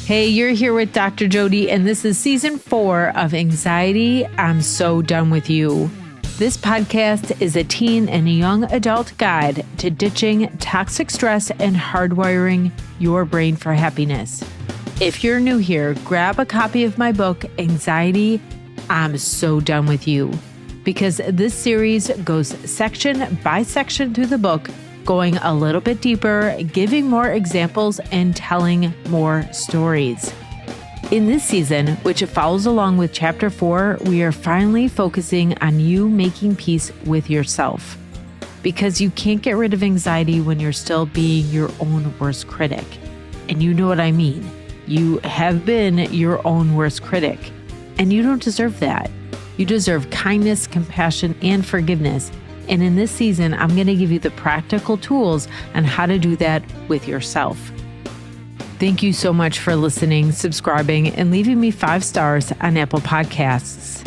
Hey, you're here with Dr. Jodi, and this is season 4 of Anxiety, I'm So Done With You. This podcast is a teen and a young adult guide to ditching toxic stress and hardwiring your brain for happiness. If you're new here, grab a copy of my book, Anxiety, I'm So Done With You, because this series goes section by section through the book, going a little bit deeper, giving more examples, and telling more stories. In this season, which follows along with Chapter 4, we are finally focusing on you making peace with yourself. Because you can't get rid of anxiety when you're still being your own worst critic. And you know what I mean. You have been your own worst critic. And you don't deserve that. You deserve kindness, compassion, and forgiveness. And in this season, I'm going to give you the practical tools on how to do that with yourself. Thank you so much for listening, subscribing, and leaving me 5 stars on Apple Podcasts.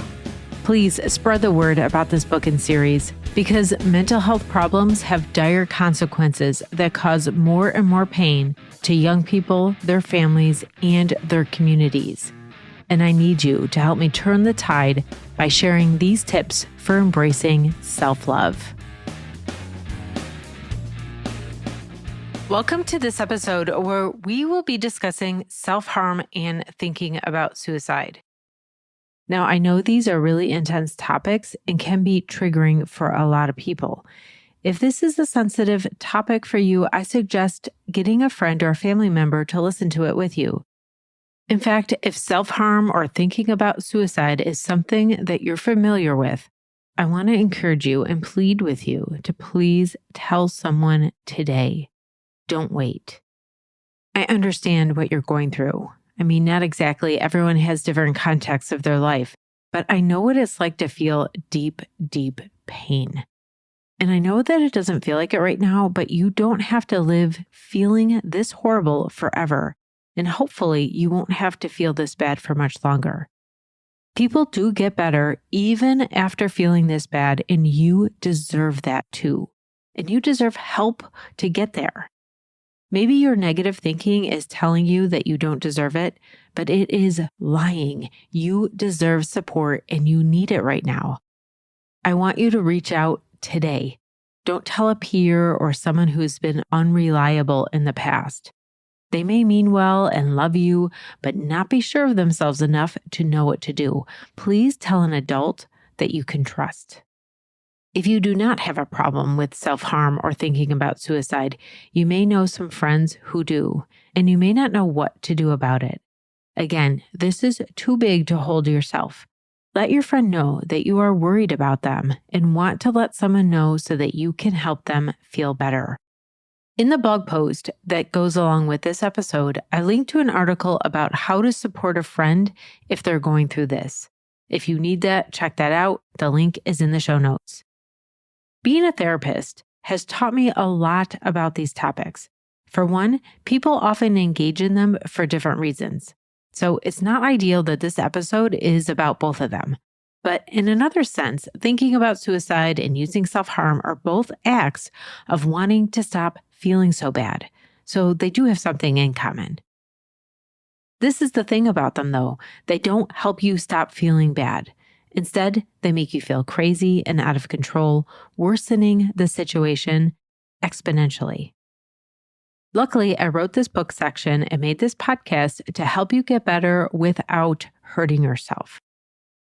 Please spread the word about this book and series, because mental health problems have dire consequences that cause more and more pain to young people, their families, and their communities. And I need you to help me turn the tide by sharing these tips for embracing self-love. Welcome to this episode where we will be discussing self-harm and thinking about suicide. Now, I know these are really intense topics and can be triggering for a lot of people. If this is a sensitive topic for you, I suggest getting a friend or a family member to listen to it with you. In fact, if self-harm or thinking about suicide is something that you're familiar with, I want to encourage you and plead with you to please tell someone today. Don't wait. I understand what you're going through. I mean, not exactly. Everyone has different contexts of their life, but I know what it's like to feel deep, deep pain. And I know that it doesn't feel like it right now, but you don't have to live feeling this horrible forever. And hopefully you won't have to feel this bad for much longer. People do get better even after feeling this bad, and you deserve that too. And you deserve help to get there. Maybe your negative thinking is telling you that you don't deserve it, but it is lying. You deserve support and you need it right now. I want you to reach out today. Don't tell a peer or someone who's been unreliable in the past. They may mean well and love you, but not be sure of themselves enough to know what to do. Please tell an adult that you can trust. If you do not have a problem with self-harm or thinking about suicide, you may know some friends who do, and you may not know what to do about it. Again, this is too big to hold yourself. Let your friend know that you are worried about them and want to let someone know so that you can help them feel better. In the blog post that goes along with this episode, I linked to an article about how to support a friend if they're going through this. If you need that, check that out. The link is in the show notes. Being a therapist has taught me a lot about these topics. For one, people often engage in them for different reasons. So it's not ideal that this episode is about both of them. But in another sense, thinking about suicide and using self-harm are both acts of wanting to stop feeling so bad. So they do have something in common. This is the thing about them, though. They don't help you stop feeling bad. Instead, they make you feel crazy and out of control, worsening the situation exponentially. Luckily, I wrote this book section and made this podcast to help you get better without hurting yourself.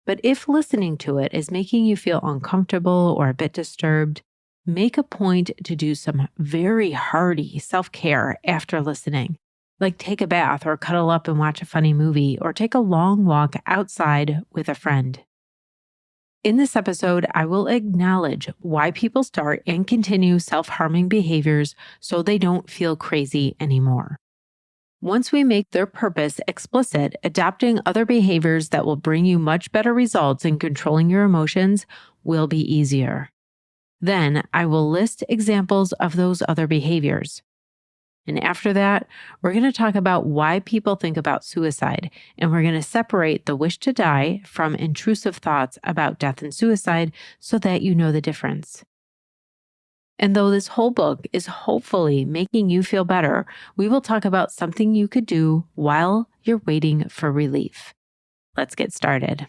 But if listening to it is making you feel uncomfortable or a bit disturbed, make a point to do some very hearty self-care after listening, like take a bath or cuddle up and watch a funny movie or take a long walk outside with a friend. In this episode, I will acknowledge why people start and continue self-harming behaviors so they don't feel crazy anymore. Once we make their purpose explicit, adopting other behaviors that will bring you much better results in controlling your emotions will be easier. Then I will list examples of those other behaviors. And after that, we're going to talk about why people think about suicide, and we're going to separate the wish to die from intrusive thoughts about death and suicide so that you know the difference. And though this whole book is hopefully making you feel better, we will talk about something you could do while you're waiting for relief. Let's get started.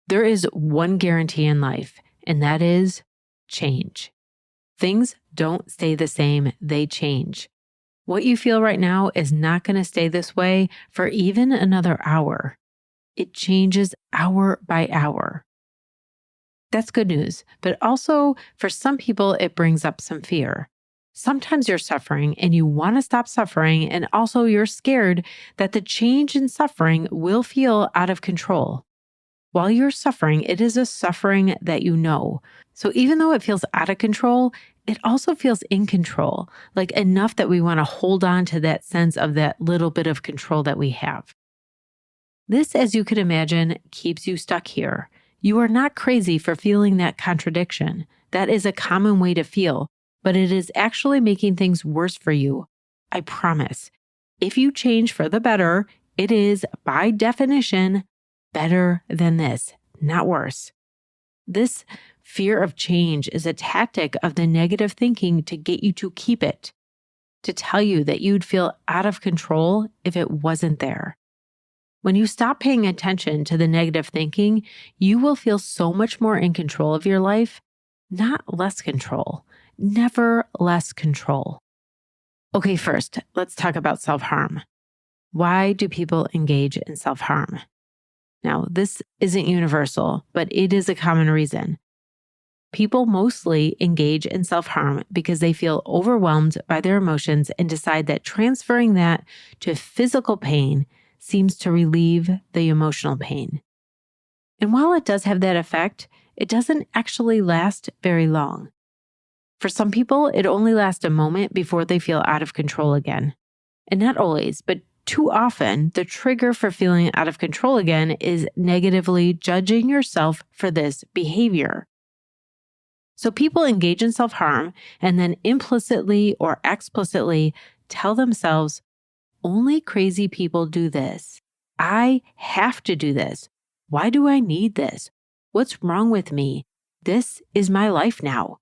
There is one guarantee in life, and that is change. Things don't stay the same, they change. What you feel right now is not going to stay this way for even another hour. It changes hour by hour. That's good news, but also for some people, it brings up some fear. Sometimes you're suffering and you want to stop suffering, and also you're scared that the change in suffering will feel out of control. While you're suffering, it is a suffering that you know. So even though it feels out of control, it also feels in control, like enough that we want to hold on to that sense of that little bit of control that we have. This, as you could imagine, keeps you stuck here. You are not crazy for feeling that contradiction. That is a common way to feel, but it is actually making things worse for you. I promise. If you change for the better, it is, by definition, better than this, not worse. This fear of change is a tactic of the negative thinking to get you to keep it, to tell you that you'd feel out of control if it wasn't there. When you stop paying attention to the negative thinking, you will feel so much more in control of your life, not less control, never less control. Okay, first, let's talk about self-harm. Why do people engage in self-harm? Now, this isn't universal, but it is a common reason. People mostly engage in self-harm because they feel overwhelmed by their emotions and decide that transferring that to physical pain seems to relieve the emotional pain. And while it does have that effect, it doesn't actually last very long. For some people, it only lasts a moment before they feel out of control again. And not always, but too often, the trigger for feeling out of control again is negatively judging yourself for this behavior. So people engage in self-harm and then implicitly or explicitly tell themselves, only crazy people do this. I have to do this. Why do I need this? What's wrong with me? This is my life now.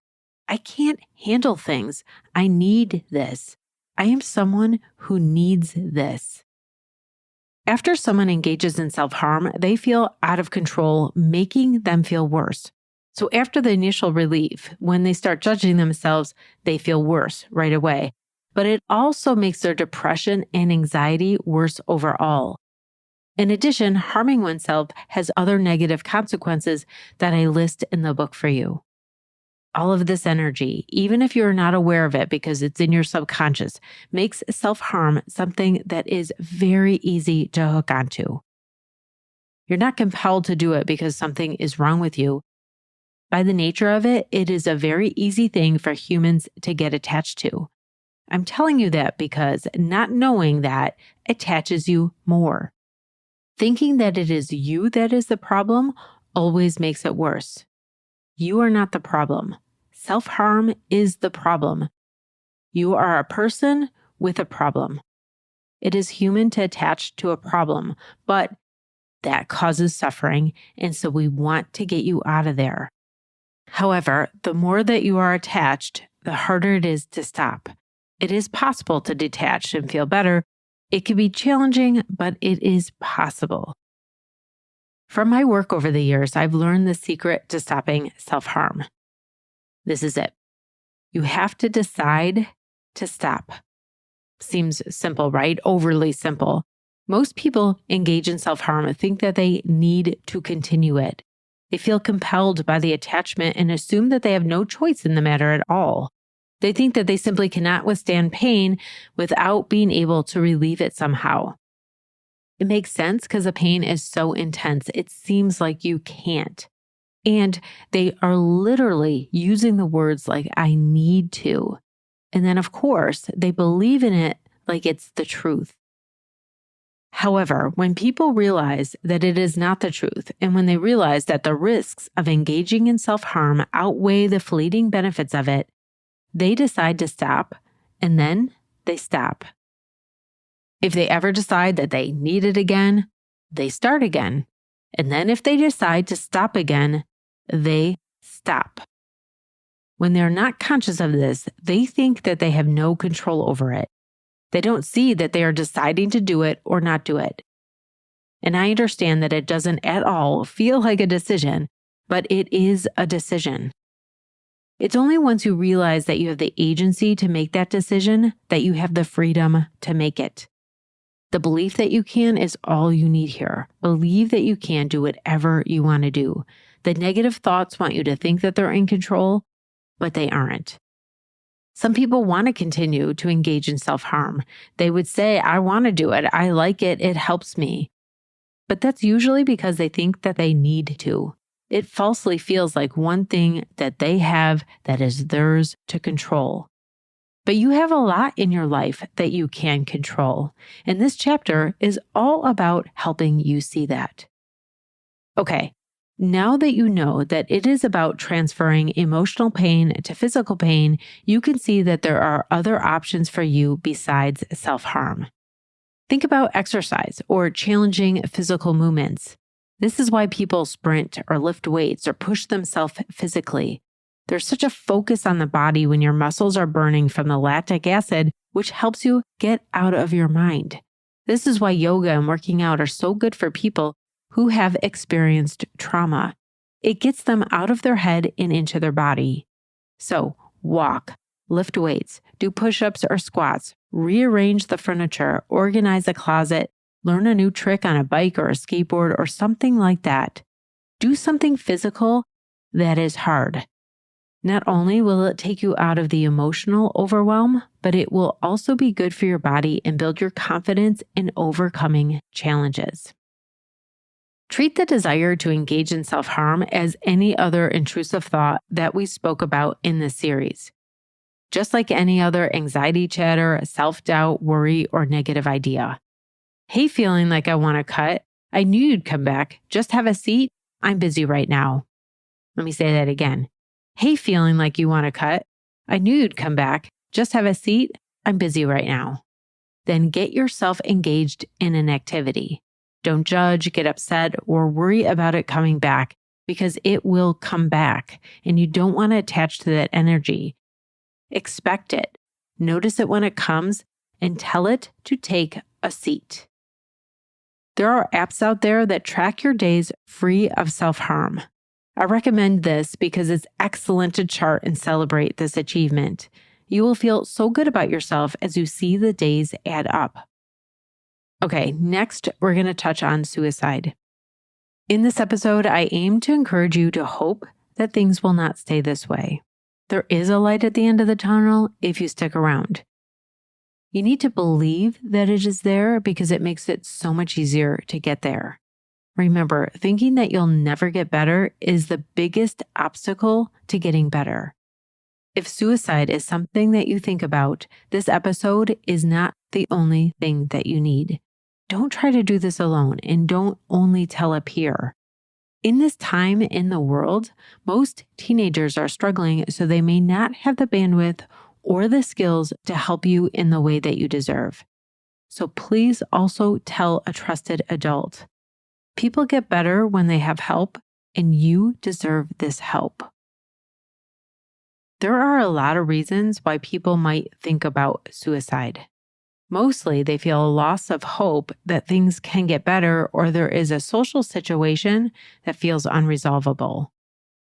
I can't handle things. I need this. I am someone who needs this. After someone engages in self-harm, they feel out of control, making them feel worse. So after the initial relief, when they start judging themselves, they feel worse right away. But it also makes their depression and anxiety worse overall. In addition, harming oneself has other negative consequences that I list in the book for you. All of this energy, even if you're not aware of it because it's in your subconscious, makes self-harm something that is very easy to hook onto. You're not compelled to do it because something is wrong with you. By the nature of it, it is a very easy thing for humans to get attached to. I'm telling you that because not knowing that attaches you more. Thinking that it is you that is the problem always makes it worse. You are not the problem. Self-harm is the problem. You are a person with a problem. It is human to attach to a problem, but that causes suffering, and so we want to get you out of there. However, the more that you are attached, the harder it is to stop. It is possible to detach and feel better. It can be challenging, but it is possible. From my work over the years, I've learned the secret to stopping self-harm. This is it. You have to decide to stop. Seems simple, right? Overly simple. Most people engage in self-harm and think that they need to continue it. They feel compelled by the attachment and assume that they have no choice in the matter at all. They think that they simply cannot withstand pain without being able to relieve it somehow. It makes sense because the pain is so intense, it seems like you can't. And they are literally using the words like, I need to. And then, of course, they believe in it like it's the truth. However, when people realize that it is not the truth, and when they realize that the risks of engaging in self-harm outweigh the fleeting benefits of it, they decide to stop, and then they stop. If they ever decide that they need it again, they start again. And then if they decide to stop again, they stop. When they're not conscious of this, they think that they have no control over it. They don't see that they are deciding to do it or not do it. And I understand that it doesn't at all feel like a decision, but it is a decision. It's only once you realize that you have the agency to make that decision that you have the freedom to make it. The belief that you can is all you need here. Believe that you can do whatever you want to do. The negative thoughts want you to think that they're in control, but they aren't. Some people want to continue to engage in self-harm. They would say, I want to do it. I like it. It helps me. But that's usually because they think that they need to. It falsely feels like one thing that they have that is theirs to control. But you have a lot in your life that you can control. And this chapter is all about helping you see that. Okay, now that you know that it is about transferring emotional pain to physical pain, you can see that there are other options for you besides self-harm. Think about exercise or challenging physical movements. This is why people sprint or lift weights or push themselves physically. There's such a focus on the body when your muscles are burning from the lactic acid, which helps you get out of your mind. This is why yoga and working out are so good for people who have experienced trauma. It gets them out of their head and into their body. So walk, lift weights, do push-ups or squats, rearrange the furniture, organize a closet, learn a new trick on a bike or a skateboard or something like that. Do something physical that is hard. Not only will it take you out of the emotional overwhelm, but it will also be good for your body and build your confidence in overcoming challenges. Treat the desire to engage in self-harm as any other intrusive thought that we spoke about in this series. Just like any other anxiety chatter, self-doubt, worry, or negative idea. Hey, feeling like I want to cut. I knew you'd come back. Just have a seat. I'm busy right now. Let me say that again. Hey, feeling like you want to cut. I knew you'd come back. Just have a seat. I'm busy right now. Then get yourself engaged in an activity. Don't judge, get upset, or worry about it coming back because it will come back and you don't want to attach to that energy. Expect it. Notice it when it comes and tell it to take a seat. There are apps out there that track your days free of self-harm. I recommend this because it's excellent to chart and celebrate this achievement. You will feel so good about yourself as you see the days add up. Okay, next we're going to touch on suicide. In this episode, I aim to encourage you to hope that things will not stay this way. There is a light at the end of the tunnel if you stick around. You need to believe that it is there because it makes it so much easier to get there. Remember, thinking that you'll never get better is the biggest obstacle to getting better. If suicide is something that you think about, this episode is not the only thing that you need. Don't try to do this alone and don't only tell a peer. In this time in the world, most teenagers are struggling, so they may not have the bandwidth or the skills to help you in the way that you deserve. So please also tell a trusted adult. People get better when they have help, and you deserve this help. There are a lot of reasons why people might think about suicide. Mostly, they feel a loss of hope that things can get better or there is a social situation that feels unresolvable.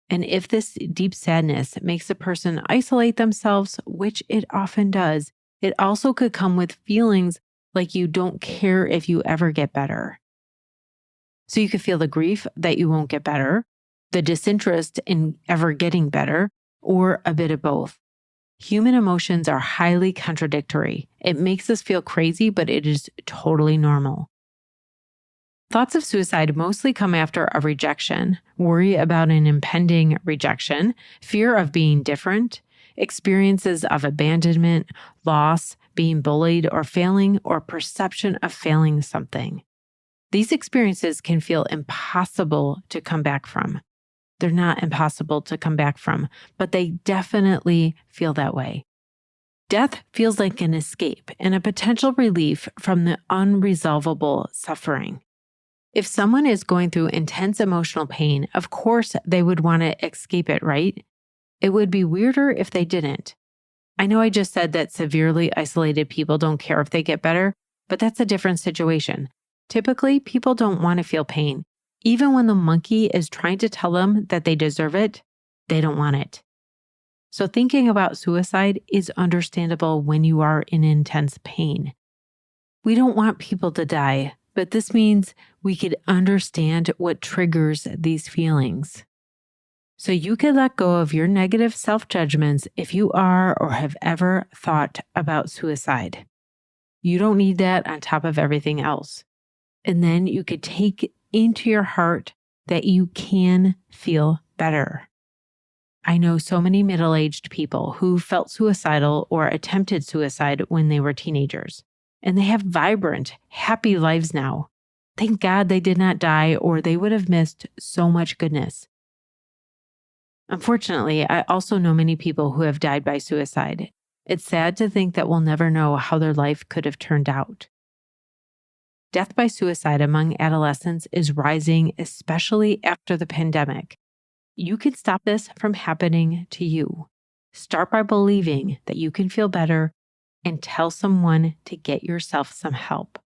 And if this deep sadness makes a person isolate themselves, which it often does, it also could come with feelings like you don't care if you ever get better. So you could feel the grief that you won't get better, the disinterest in ever getting better, or a bit of both. Human emotions are highly contradictory. It makes us feel crazy, but it is totally normal. Thoughts of suicide mostly come after a rejection, worry about an impending rejection, fear of being different, experiences of abandonment, loss, being bullied or failing, or perception of failing something. These experiences can feel impossible to come back from. They're not impossible to come back from, but they definitely feel that way. Death feels like an escape and a potential relief from the unresolvable suffering. If someone is going through intense emotional pain, of course they would want to escape it, right? It would be weirder if they didn't. I know I just said that severely isolated people don't care if they get better, but that's a different situation. Typically, people don't want to feel pain. Even when the monkey is trying to tell them that they deserve it, they don't want it. So thinking about suicide is understandable when you are in intense pain. We don't want people to die, but this means we could understand what triggers these feelings. So you can let go of your negative self-judgments if you are or have ever thought about suicide. You don't need that on top of everything else. And then you could take into your heart that you can feel better. I know so many middle-aged people who felt suicidal or attempted suicide when they were teenagers, and they have vibrant, happy lives now. Thank God they did not die, or they would have missed so much goodness. Unfortunately, I also know many people who have died by suicide. It's sad to think that we'll never know how their life could have turned out. Death by suicide among adolescents is rising, especially after the pandemic. You can stop this from happening to you. Start by believing that you can feel better and tell someone to get yourself some help.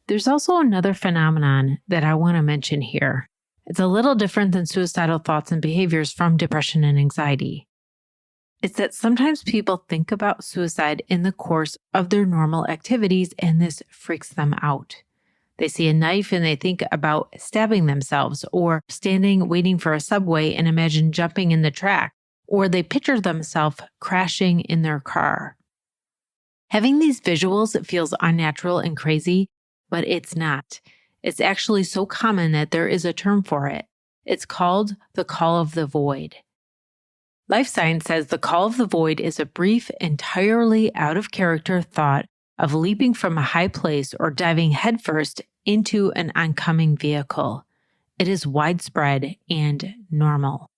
There's also another phenomenon that I want to mention here. It's a little different than suicidal thoughts and behaviors from depression and anxiety. It's that sometimes people think about suicide in the course of their normal activities, and this freaks them out. They see a knife and they think about stabbing themselves, or standing waiting for a subway and imagine jumping in the track, or they picture themselves crashing in their car. Having these visuals feels unnatural and crazy, but it's not. It's actually so common that there is a term for it. It's called the call of the void. Life science says the call of the void is a brief, entirely out of character thought of leaping from a high place or diving headfirst into an oncoming vehicle. It is widespread and normal.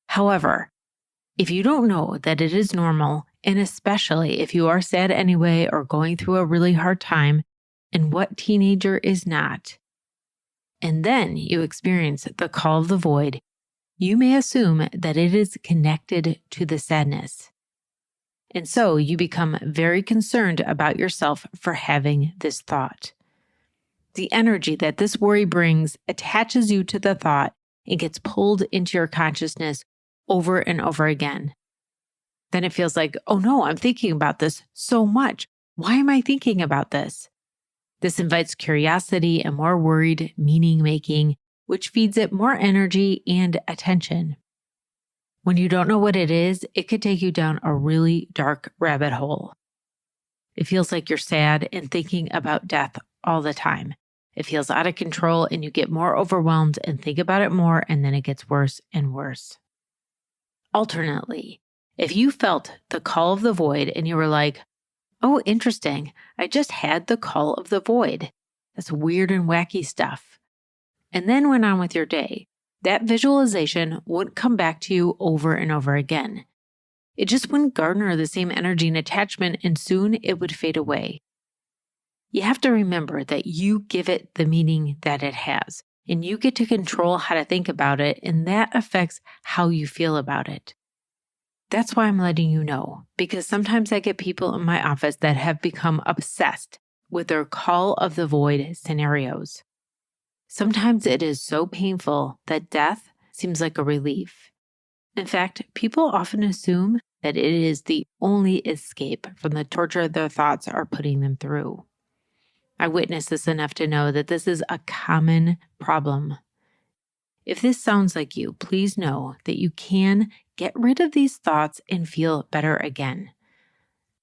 However, if you don't know that it is normal, and especially if you are sad anyway or going through a really hard time, and what teenager is not, and then you experience the call of the void, you may assume that it is connected to the sadness. And so you become very concerned about yourself for having this thought. The energy that this worry brings attaches you to the thought and gets pulled into your consciousness over and over again. Then it feels like, oh no, I'm thinking about this so much. Why am I thinking about this? This invites curiosity and more worried meaning-making, which feeds it more energy and attention. When you don't know what it is, it could take you down a really dark rabbit hole. It feels like you're sad and thinking about death all the time. It feels out of control and you get more overwhelmed and think about it more, and then it gets worse and worse. Alternately, if you felt the call of the void and you were like, oh, interesting, I just had the call of the void. That's weird and wacky stuff. And then went on with your day, that visualization wouldn't come back to you over and over again. It just wouldn't garner the same energy and attachment, and soon it would fade away. You have to remember that you give it the meaning that it has, and you get to control how to think about it, and that affects how you feel about it. That's why I'm letting you know, because sometimes I get people in my office that have become obsessed with their call of the void scenarios. Sometimes it is so painful that death seems like a relief. In fact, people often assume that it is the only escape from the torture their thoughts are putting them through. I witnessed this enough to know that this is a common problem. If this sounds like you, please know that you can get rid of these thoughts and feel better again.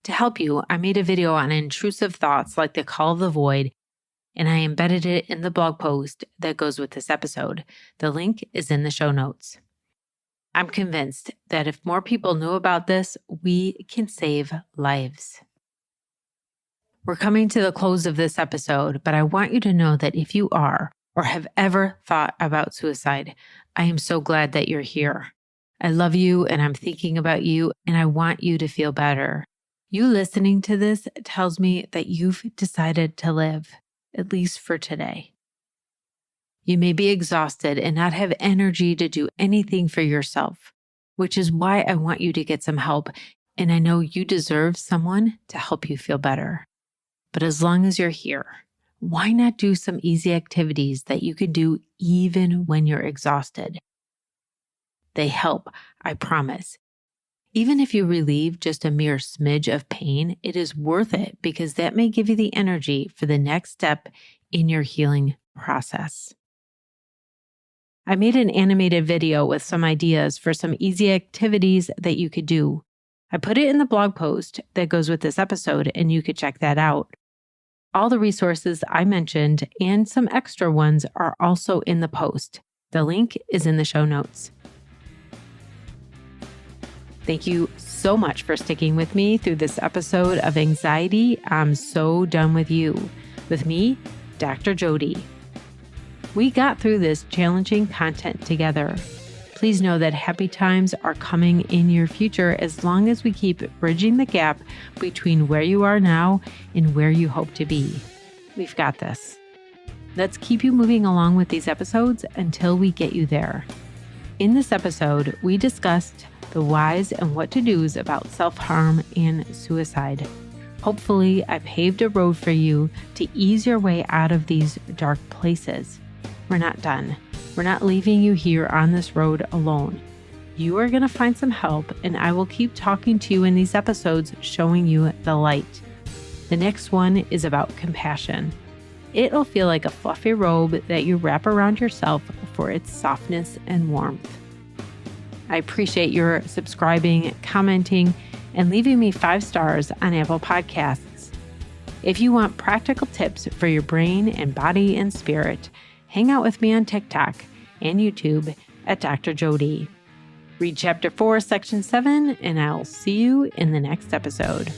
To help you, I made a video on intrusive thoughts like the call of the void, and I embedded it in the blog post that goes with this episode. The link is in the show notes. I'm convinced that if more people knew about this, we can save lives. We're coming to the close of this episode, but I want you to know that if you are or have ever thought about suicide, I am so glad that you're here. I love you and I'm thinking about you, and I want you to feel better. You listening to this tells me that you've decided to live, at least for today. You may be exhausted and not have energy to do anything for yourself. which is why I want you to get some help. And I know you deserve someone to help you feel better. But as long as you're here, why not do some easy activities that you could do even when you're exhausted? They help, I promise. Even if you relieve just a mere smidge of pain, it is worth it because that may give you the energy for the next step in your healing process. I made an animated video with some ideas for some easy activities that you could do. I put it in the blog post that goes with this episode, and you could check that out. All the resources I mentioned and some extra ones are also in the post. The link is in the show notes. Thank you so much for sticking with me through this episode of Anxiety. I'm so done with you. With me, Dr. Jodi. We got through this challenging content together. Please know that happy times are coming in your future as long as we keep bridging the gap between where you are now and where you hope to be. We've got this. Let's keep you moving along with these episodes until we get you there. In this episode, we discussed the whys and what to do's about self-harm and suicide. Hopefully, I paved a road for you to ease your way out of these dark places. We're not done. We're not leaving you here on this road alone. You are going to find some help, and I will keep talking to you in these episodes, showing you the light. The next one is about compassion. It'll feel like a fluffy robe that you wrap around yourself for its softness and warmth. I appreciate your subscribing, commenting, and leaving me 5 stars on Apple Podcasts. If you want practical tips for your brain and body and spirit, hang out with me on TikTok and YouTube at Dr. Jodi. Read Chapter 4, Section 7, and I'll see you in the next episode.